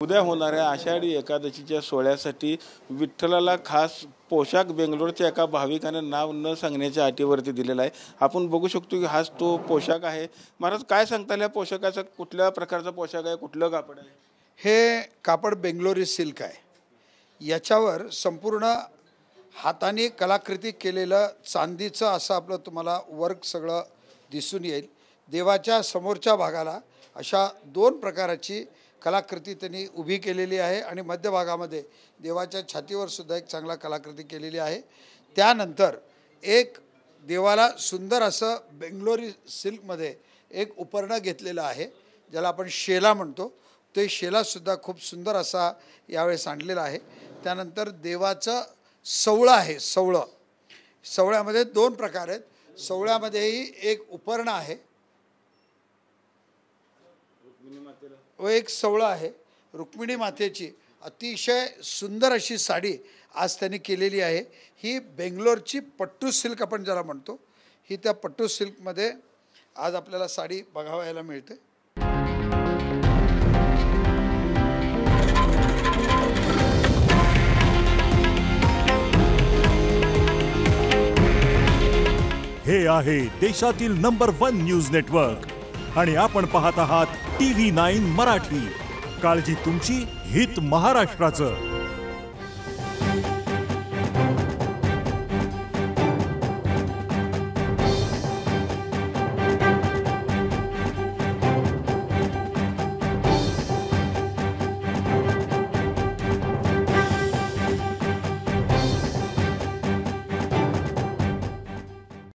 उद्या होणाऱ्या आषाढी एकादशीच्या सोहळ्यासाठी विठ्ठलाला खास पोशाख बेंगलोरच्या एका भाविकाने नाव न सांगण्याच्या अटीवरती दिलेला आहे। आपण बघू शकतो की हाच तो पोशाख आहे। महाराज काय सांगताल या पोशाखाचा कुठल्या प्रकारचा पोशाख आहे, कुठलं कापड आहे? हे कापड बेंगलोरी सिल्क आहे। याच्यावर संपूर्ण हाताने कलाकृती केलेलं चांदीचं असं आपलं तुम्हाला वर्क सगळं दिसून येईल। देवाच्या समोरच्या भागाला अशा दोन प्रकाराची कलाकृती त्यांनी उभी केलेली आहे आणि मध्यभागामध्ये देवाच्या छातीवर सुद्धा एक चांगला कलाकृती केलेली आहे। त्यानंतर एक देवाला सुंदर असं बेंगलोरी सिल्कमध्ये एक उपरणं घेतलेलं आहे, ज्याला आपण शेला म्हणतो। ते शेला सुद्धा खूप सुंदर असा यावेळेस आणलेला आहे। त्यानंतर देवाचं सवळं आहे। सवळ्यामध्ये दोन प्रकार आहेत। सवळ्यामध्येही एक उपरणं आहे व एक सवळं आहे। रुक्मिणी मातेची अतिशय सुंदर अशी साडी आज त्यांनी केलेली आहे। ही बेंगलोरची पट्टू सिल्क आपण ज्याला म्हणतो, ही त्या पट्टू सिल्कमध्ये आज आपल्याला साडी बघायला मिळते। हे आहे देशातील नंबर 1 न्यूज नेटवर्क आणि आपण पाहत आहात TV9 मराठी। काळजी तुमची, हित महाराष्ट्राचं।